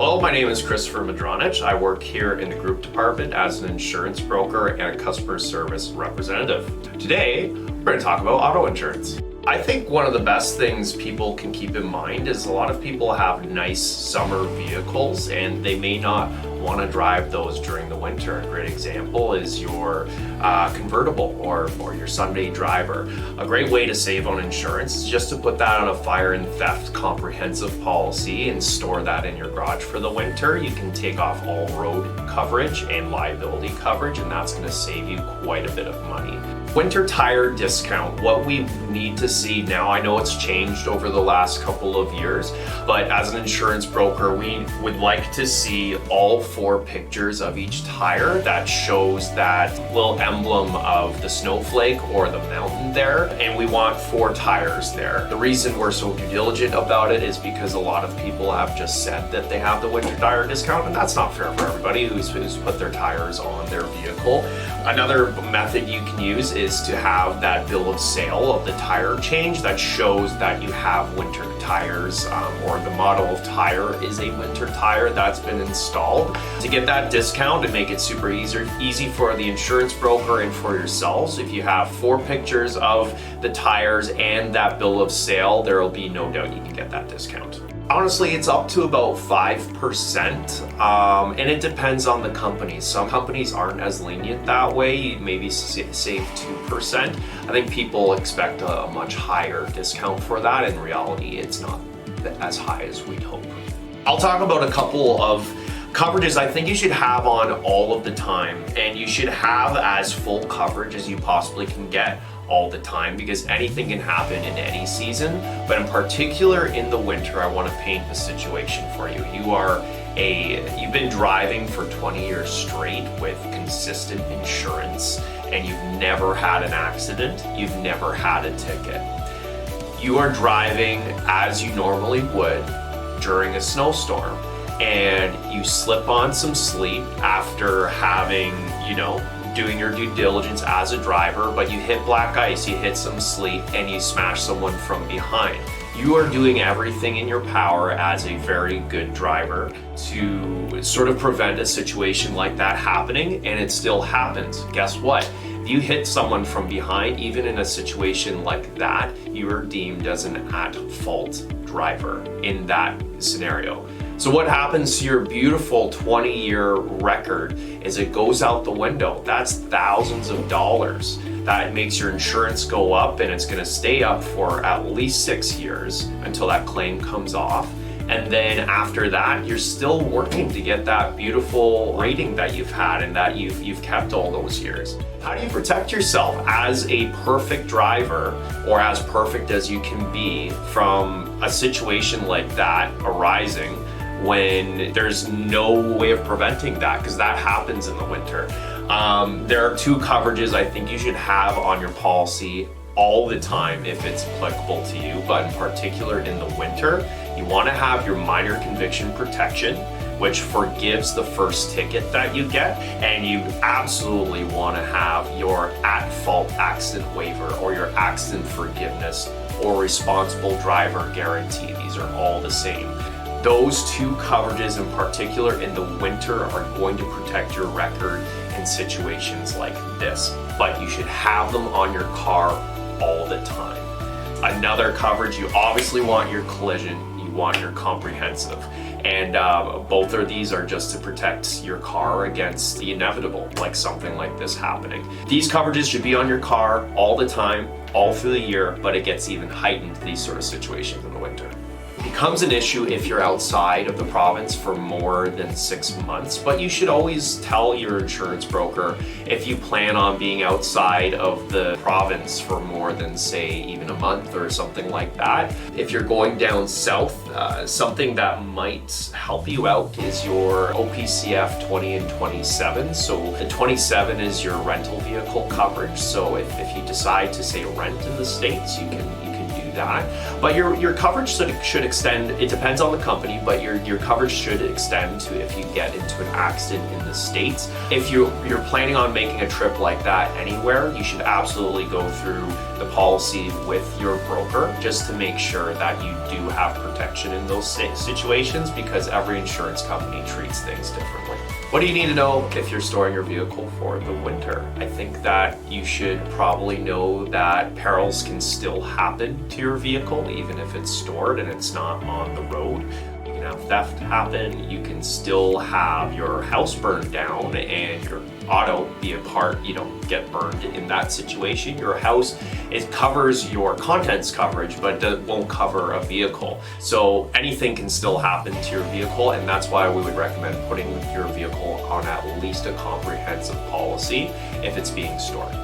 Hello, my name is Christopher Madronich. I work here in the group department as an insurance broker and a customer service representative. Today, we're going to talk about auto insurance. I think one of the best things people can keep in mind is a lot of people have nice summer vehicles and they may not want to drive those during the winter. A great example is your convertible or your Sunday driver. A great way to save on insurance is just to put that on a fire and theft comprehensive policy and store that in your garage for the winter. You can take off all road coverage and liability coverage, and that's going to save you quite a bit of money. Winter tire discount, what we need to see now, I know it's changed over the last couple of years, but as an insurance broker, we would like to see all 4 pictures of each tire that shows that little emblem of the snowflake or the mountain there, and we want 4 tires there. The reason we're so due diligent about it is because a lot of people have just said that they have the winter tire discount, and that's not fair for everybody who's put their tires on their vehicle. Another method you can use is to have that bill of sale of the tire change that shows that you have winter tires, or the model of tire is a winter tire that's been installed. To get that discount and make it super easy for the insurance broker and for yourselves, if you have 4 pictures of the tires and that bill of sale, there will be no doubt you can get that discount. Honestly, it's up to about 5%, and it depends on the company. Some companies aren't as lenient that way. You maybe save 2%. I think people expect a much higher discount for that. In reality, it's not as high as we'd hope. I'll talk about a couple of coverages I think you should have on all of the time, and you should have as full coverage as you possibly can get all the time, because anything can happen in any season, but in particular in the winter, I want to paint the situation for you. You've been driving for 20 years straight with consistent insurance, and you've never had an accident, you've never had a ticket. You are driving as you normally would during a snowstorm, and you slip on some sleep after having, doing your due diligence as a driver, but you hit black ice, you hit some sleet, and you smash someone from behind. You are doing everything in your power as a very good driver to sort of prevent a situation like that happening, and it still happens. Guess what? If you hit someone from behind, even in a situation like that, you are deemed as an at-fault driver in that scenario. So what happens to your beautiful 20-year record is it goes out the window. That's thousands of dollars. That makes your insurance go up, and it's going to stay up for at least 6 years until that claim comes off. And then after that, you're still working to get that beautiful rating that you've had and that you've kept all those years. How do you protect yourself as a perfect driver, or as perfect as you can be, from a situation like that arising when there's no way of preventing that, because that happens in the winter? There are 2 coverages I think you should have on your policy all the time if it's applicable to you, but in particular in the winter, you want to have your minor conviction protection, which forgives the first ticket that you get, and you absolutely want to have your at-fault accident waiver or your accident forgiveness or responsible driver guarantee. These are all the same. Those 2 coverages in particular in the winter are going to protect your record in situations like this, but you should have them on your car all the time. Another coverage, you obviously want your collision, you want your comprehensive, and both of these are just to protect your car against the inevitable, like something like this happening. These coverages should be on your car all the time, all through the year, but it gets even heightened, these sort of situations in the winter. It becomes an issue if you're outside of the province for more than 6 months, but you should always tell your insurance broker if you plan on being outside of the province for more than, say, even a month or something like that. If you're going down south, something that might help you out is your OPCF 20 and 27. So the 27 is your rental vehicle coverage. So if you decide to, say, rent in the States, you can do that. But your coverage should extend, it depends on the company, but your coverage should extend to if you get into an accident in the States. If you're planning on making a trip like that anywhere, you should absolutely go through the policy with your broker just to make sure that you do have protection in those situations, because every insurance company treats things differently. What do you need to know if you're storing your vehicle for the winter? I think that you should probably know that perils can still happen to your vehicle even if it's stored and it's not on the road. You can have theft happen, you can still have your house burned down and your auto be a part, get burned in that situation. Your house, it covers your contents coverage, but it won't cover a vehicle. So anything can still happen to your vehicle, and that's why we would recommend putting your vehicle on at least a comprehensive policy if it's being stored.